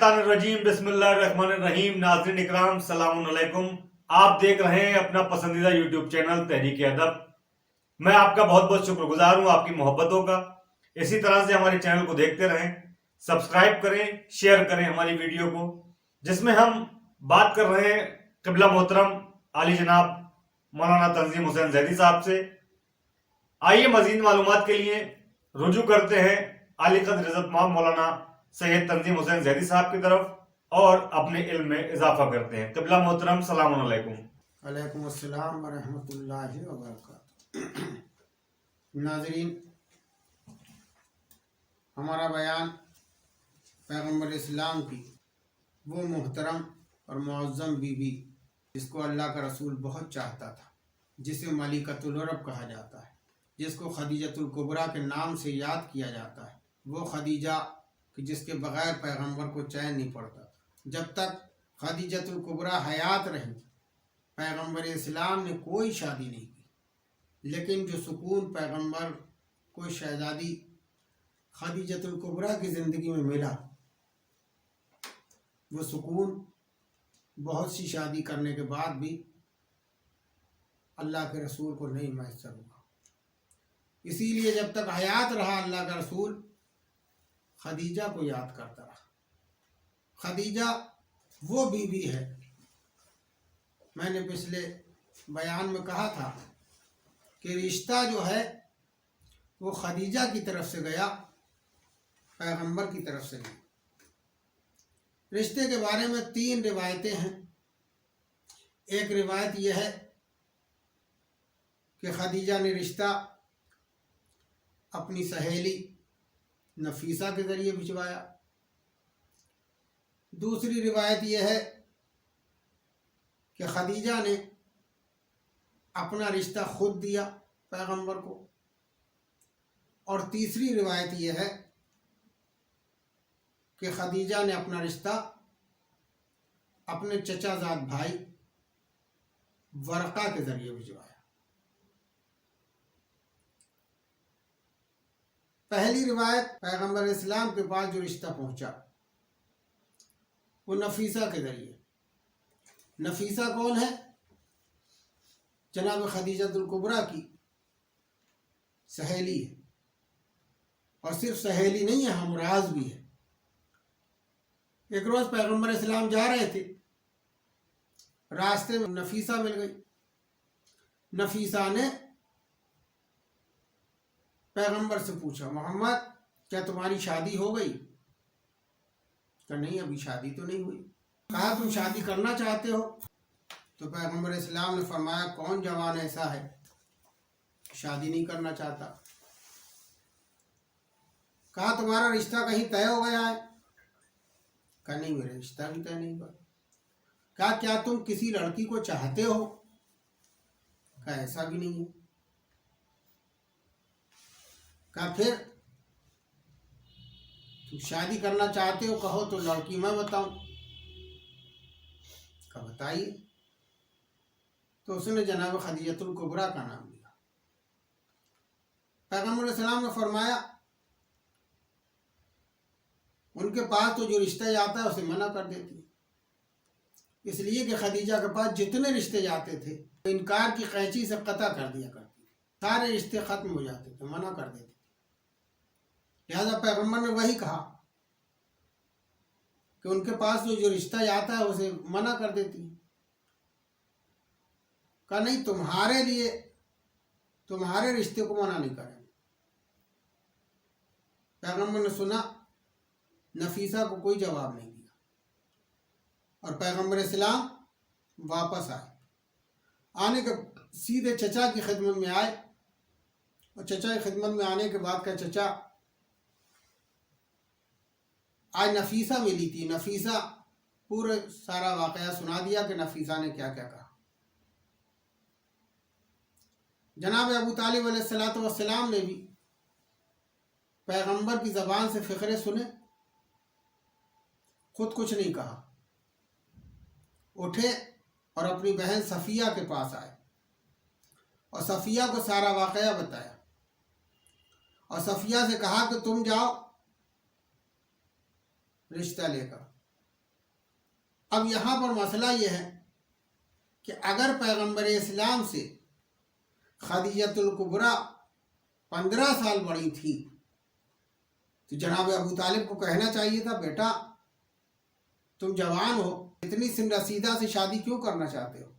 الشیطان الرجیم بسم اللہ الرحمن الرحیم۔ ناظرین اکرام السلام علیکم۔ آپ دیکھ رہے ہیں اپنا پسندیدہ یوٹیوب چینل تحریک ادب۔ میں آپ کا بہت بہت شکر گزار ہوں آپ کی محبتوں کا۔ اسی طرح سے ہمارے چینل کو دیکھتے رہیں، سبسکرائب کریں، شیئر کریں ہماری ویڈیو کو، جس میں ہم بات کر رہے ہیں قبلہ محترم عالی جناب مولانا تنظیم حسین زیدی صاحب سے۔ آئیے مزید معلومات کے لیے رجوع کرتے ہیں عالی قدر عزت مآب مولانا سید تنظیم حسین زیدی صاحب کی طرف اور اپنے علم میں اضافہ کرتے ہیں۔ قبلہ محترم السلام علیکم۔ وعلیکم السلام ورحمۃ اللہ وبرکاتہ۔ ناظرین، ہمارا بیان پیغمبر اسلام کی وہ محترم اور معظم بیوی جس کو اللہ کا رسول بہت چاہتا تھا، جسے ملکۃ العرب کہا جاتا ہے، جس کو خدیجۃ الکبریٰ کے نام سے یاد کیا جاتا ہے، وہ خدیجہ کہ جس کے بغیر پیغمبر کو چین نہیں پڑتا تھا۔ جب تک خدیجۃ الکبریٰ حیات رہی، پیغمبر اسلام نے کوئی شادی نہیں کی، لیکن جو سکون پیغمبر کو شہزادی خدیجۃ الکبریٰ کی زندگی میں ملا، وہ سکون بہت سی شادی کرنے کے بعد بھی اللہ کے رسول کو نہیں میسر ہوا۔ اسی لیے جب تک حیات رہا اللہ کا رسول خدیجہ کو یاد کرتا رہا۔ خدیجہ وہ بیوی ہے، میں نے پچھلے بیان میں کہا تھا کہ رشتہ جو ہے وہ خدیجہ کی طرف سے گیا، پیغمبر کی طرف سے نہیں۔ رشتے کے بارے میں 3 روایتیں ہیں۔ ایک روایت یہ ہے کہ خدیجہ نے رشتہ اپنی سہیلی نفیسہ کے ذریعے بھجوایا۔ دوسری روایت یہ ہے کہ خدیجہ نے اپنا رشتہ خود دیا پیغمبر کو۔ اور تیسری روایت یہ ہے کہ خدیجہ نے اپنا رشتہ اپنے چچا زاد بھائی ورقہ کے ذریعے بھجوایا۔ پہلی روایت پیغمبر اسلام کے پاس جو رشتہ پہنچا وہ نفیسہ کے ذریعے۔ نفیسہ کون ہے؟ جناب خدیجۃ الکبریٰ کی سہیلی ہے، اور صرف سہیلی نہیں ہے، ہمراز بھی ہے۔ ایک روز پیغمبر اسلام جا رہے تھے، راستے میں نفیسہ مل گئی۔ نفیسہ نے پیغمبر سے پوچھا، محمد کیا تمہاری شادی ہو گئی؟ کہ نہیں، ابھی شادی تو نہیں ہوئی۔ کہا تم شادی کرنا چاہتے ہو؟ تو پیغمبر اسلام نے فرمایا، کون جوان ایسا ہے شادی نہیں کرنا چاہتا؟ کہا تمہارا رشتہ کہیں طے ہو گیا ہے؟ کہ نہیں، میرا رشتہ بھی طے نہیں ہوا۔ کہا کیا تم کسی لڑکی کو چاہتے ہو؟ کہ ایسا بھی نہیں ہے۔ کہا پھر تم شادی کرنا چاہتے ہو، کہو تو لڑکی میں بتاؤں۔ کہا بتائیے۔ تو اس نے جناب خدیجۃ الکبریٰ کا نام لیا۔ پیغمبر علیہ السلام نے فرمایا ان کے پاس تو جو رشتہ جاتا ہے اسے منع کر دیتی، اس لیے کہ خدیجہ کے پاس جتنے رشتے جاتے تھے انکار کی قینچی سے قطع کر دیا کرتی، سارے رشتے ختم ہو جاتے تھے، منع کر دیتی۔ لہذا پیغمبر نے وہی کہا کہ ان کے پاس جو رشتہ جاتا ہے اسے منع کر دیتی۔ کہا نہیں، تمہارے لیے تمہارے رشتے کو منع نہیں کریں۔ پیغمبر نے سنا، نفیسہ کو کوئی جواب نہیں دیا، اور پیغمبر اسلام واپس آئے۔ آنے کے سیدھے چچا کی خدمت میں آئے، اور چچا کی خدمت میں آنے کے بعد کہا، چچا آج نفیسہ ملی تھی۔ نفیسہ پورے سارا واقعہ سنا دیا کہ نفیسہ نے کیا کیا کہا۔ جناب ابو طالب علیہ السلام نے بھی پیغمبر کی زبان سے فقرے سنے، خود کچھ نہیں کہا، اٹھے اور اپنی بہن صفیہ کے پاس آئے اور صفیہ کو سارا واقعہ بتایا، اور صفیہ سے کہا کہ تم جاؤ رشتہ لے کر۔ اب یہاں پر مسئلہ یہ ہے کہ اگر پیغمبر اسلام سے خدیجۃ الکبریٰ 15 سال بڑی تھی تو جناب ابو طالب کو کہنا چاہیے تھا بیٹا تم جوان ہو، اتنی سن رسیدہ سے شادی کیوں کرنا چاہتے ہو؟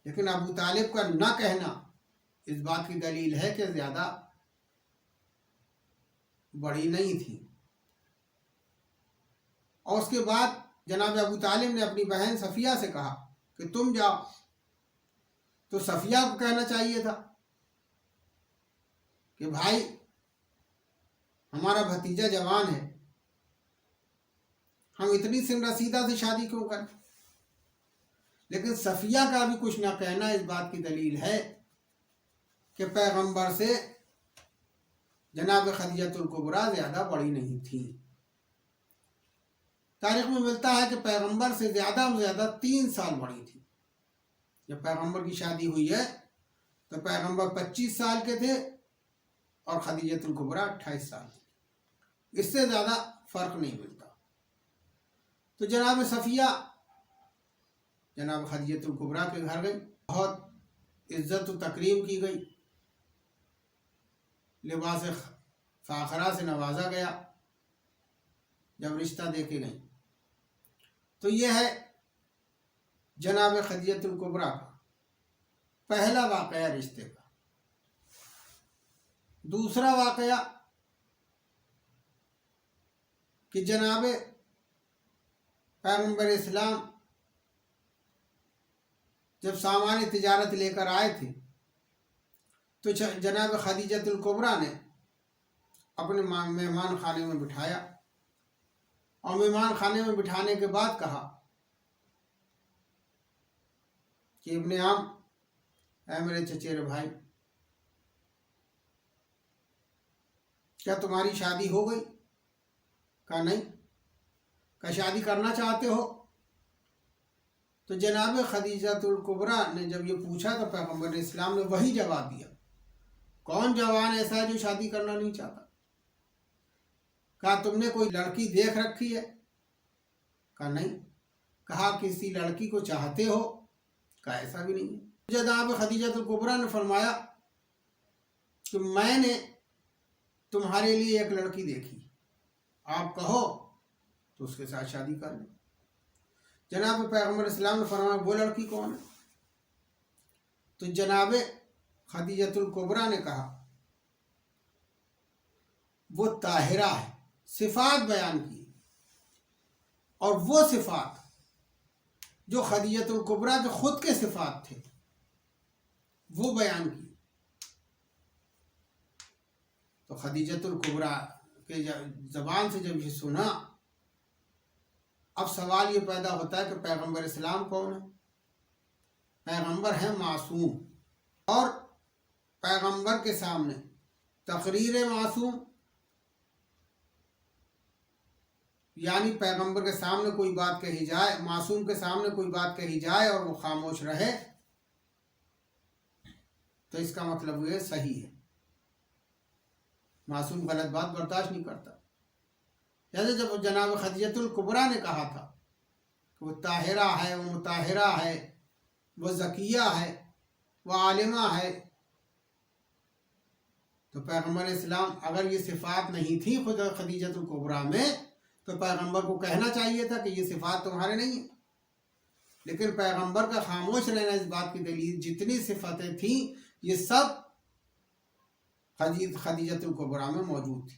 لیکن ابو طالب کا نہ کہنا اس بات کی دلیل ہے کہ زیادہ بڑی نہیں تھی۔ اور اس کے بعد جناب ابو طالب نے اپنی بہن صفیہ سے کہا کہ تم جاؤ، تو صفیہ کو کہنا چاہیے تھا کہ بھائی ہمارا بھتیجا جوان ہے، ہم اتنی سن رسیدہ سے شادی کیوں کریں؟ لیکن صفیہ کا بھی کچھ نہ کہنا اس بات کی دلیل ہے کہ پیغمبر سے جناب خدیجۃ الکبریٰ زیادہ بڑی نہیں تھی۔ تاریخ میں ملتا ہے کہ پیغمبر سے زیادہ سے زیادہ 3 سال بڑی تھی۔ جب پیغمبر کی شادی ہوئی ہے تو پیغمبر 25 سال کے تھے اور خدیجۃ الکبریٰ 28 سال کی، اس سے زیادہ فرق نہیں ملتا۔ تو جناب صفیہ جناب خدیجۃ الکبریٰ کے گھر گئی، بہت عزت و تکریم کی گئی، لباس فاخرہ سے نوازا گیا جب رشتہ دے کے گئی۔ تو یہ ہے جناب خدیجۃ الکبریٰ کا پہلا واقعہ رشتے کا۔ دوسرا واقعہ کہ جناب پیغمبر اسلام جب سامان تجارت لے کر آئے تھے تو جناب خدیجۃ الکبریٰ نے اپنے مہمان خانے میں بٹھایا، اور مہمان خانے میں بٹھانے کے بعد کہا کہ ابن عم، اے میرے چچیرے بھائی، کیا تمہاری شادی ہو گئی؟ کہا نہیں۔ کیا شادی کرنا چاہتے ہو؟ تو جناب خدیجۃ الکبریٰ نے جب یہ پوچھا تو پیغمبر اسلام نے وہی جواب دیا، کون جوان ایسا ہے جو شادی کرنا نہیں چاہتا؟ کہا تم نے کوئی لڑکی دیکھ رکھی ہے؟ کہا نہیں۔ کہا کسی لڑکی کو چاہتے ہو؟ کہا ایسا بھی نہیں ہے۔ جناب خدیجۃ الکبریٰ نے فرمایا کہ میں نے تمہارے لیے ایک لڑکی دیکھی، آپ کہو تو اس کے ساتھ شادی کر لیں۔ جناب پیغمبر اسلام نے فرمایا وہ لڑکی کون ہے؟ تو جناب خدیجۃ الکبریٰ نے کہا وہ طاہرہ ہے، صفات بیان کی، اور وہ صفات جو خدیجۃ الکبریٰ کے خود کے صفات تھے وہ بیان کی۔ تو خدیجۃ الکبریٰ کے زبان سے جب یہ سنا، اب سوال یہ پیدا ہوتا ہے کہ پیغمبر اسلام کون ہے؟ پیغمبر ہیں معصوم، اور پیغمبر کے سامنے تقریر معصوم، یعنی پیغمبر کے سامنے کوئی بات کہی جائے، معصوم کے سامنے کوئی بات کہی جائے اور وہ خاموش رہے، تو اس کا مطلب یہ صحیح ہے۔ معصوم غلط بات برداشت نہیں کرتا۔ جیسے جب جناب خدیجۃ الکبریٰ نے کہا تھا کہ وہ طاہرہ ہے، وہ مطہرہ ہے، وہ زکیہ ہے، وہ عالمہ ہے، تو پیغمبر اسلام اگر یہ صفات نہیں تھی خود خدیجۃ الکبریٰ میں تو پیغمبر کو کہنا چاہیے تھا کہ یہ صفات تمہارے نہیں ہیں۔ لیکن پیغمبر کا خاموش رہنا اس بات کی دلیل، جتنی صفتیں تھیں یہ سب خدیجۃ الکبریٰ میں موجود تھی۔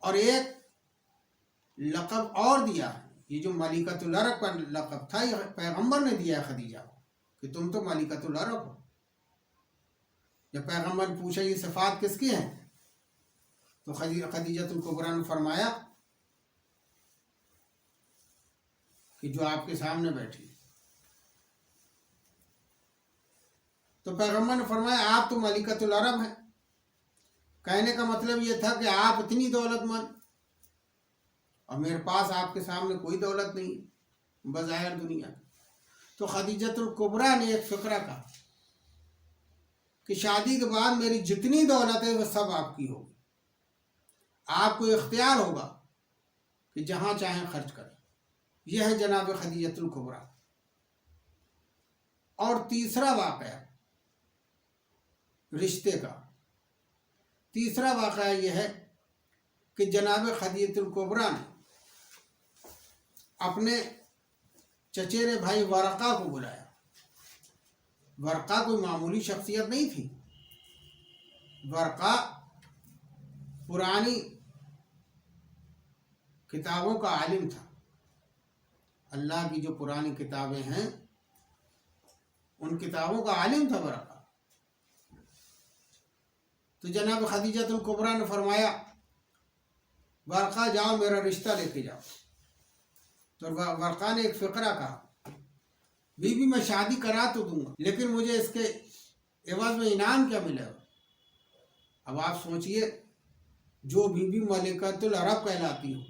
اور ایک لقب اور دیا، یہ جو ملکۃ العرب کا لقب تھا یہ پیغمبر نے دیا ہے خدیجہ کو کہ تم تو ملکۃ العرب ہو۔ جب پیغمبر نے پوچھا یہ صفات کس کی ہیں تو خدیجۃ الکبریٰ نے فرمایا کہ جو آپ کے سامنے بیٹھی۔ تو پیغمبر نے فرمایا آپ تو ملکۃ العرب ہیں۔ کہنے کا مطلب یہ تھا کہ آپ اتنی دولت مند، اور میرے پاس آپ کے سامنے کوئی دولت نہیں بظاہر دنیا۔ تو خدیجۃ الکبریٰ نے ایک فقرہ کہا کہ شادی کے بعد میری جتنی دولت ہے وہ سب آپ کی ہوگی، آپ کو اختیار ہوگا کہ جہاں چاہیں خرچ کریں۔ یہ ہے جناب خدیجۃ الکبریٰ۔ اور تیسرا واقعہ رشتے کا، تیسرا واقعہ یہ ہے کہ جناب خدیجۃ الکبریٰ نے اپنے چچیرے بھائی ورقہ کو بلایا۔ ورقہ کوئی معمولی شخصیت نہیں تھی، ورقہ پرانی کتابوں کا عالم تھا۔ اللہ کی جو پرانی کتابیں ہیں ان کتابوں کا عالم تھا ورقہ۔ تو جناب خدیجۃ الکبریٰ نے فرمایا ورقہ جاؤ میرا رشتہ لے کے جاؤ۔ تو ورقہ نے ایک فقرہ کہا، بی بی میں شادی کرا تو دوں گا لیکن مجھے اس کے عوض میں انعام کیا ملے گا؟ اب آپ سوچئے، جو بی بی ملکۃ العرب کہلاتی ہو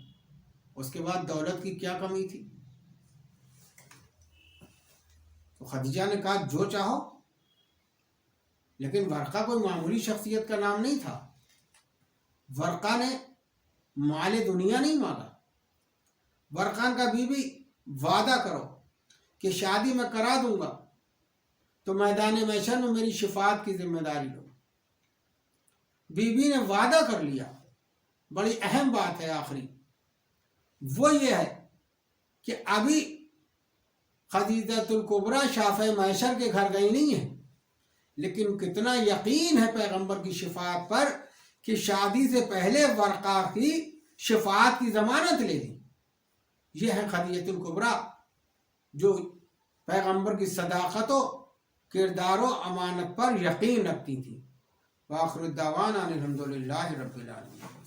اس کے بعد دولت کی کیا کمی تھی؟ تو خدیجہ نے کہا جو چاہو، لیکن ورقہ کوئی معمولی شخصیت کا نام نہیں تھا۔ ورقہ نے مال دنیا نہیں مانگا۔ ورقہ کا بی بی وعدہ کرو کہ شادی میں کرا دوں گا تو میدان محشر میں میری شفاعت کی ذمہ داری لو۔ بی بی نے وعدہ کر لیا۔ بڑی اہم بات ہے آخری، وہ یہ ہے کہ ابھی خدیجۃ الکبریٰ شافع محشر کے گھر گئی نہیں ہے، لیکن کتنا یقین ہے پیغمبر کی شفاعت پر کہ شادی سے پہلے ورقہ کی شفاعت کی ضمانت لے لی۔ یہ ہے خدیجۃ الکبریٰ جو پیغمبر کی صداقت و کردار و امانت پر یقین رکھتی تھی۔ وآخر الدعوانا الحمدللہ رب العالمین۔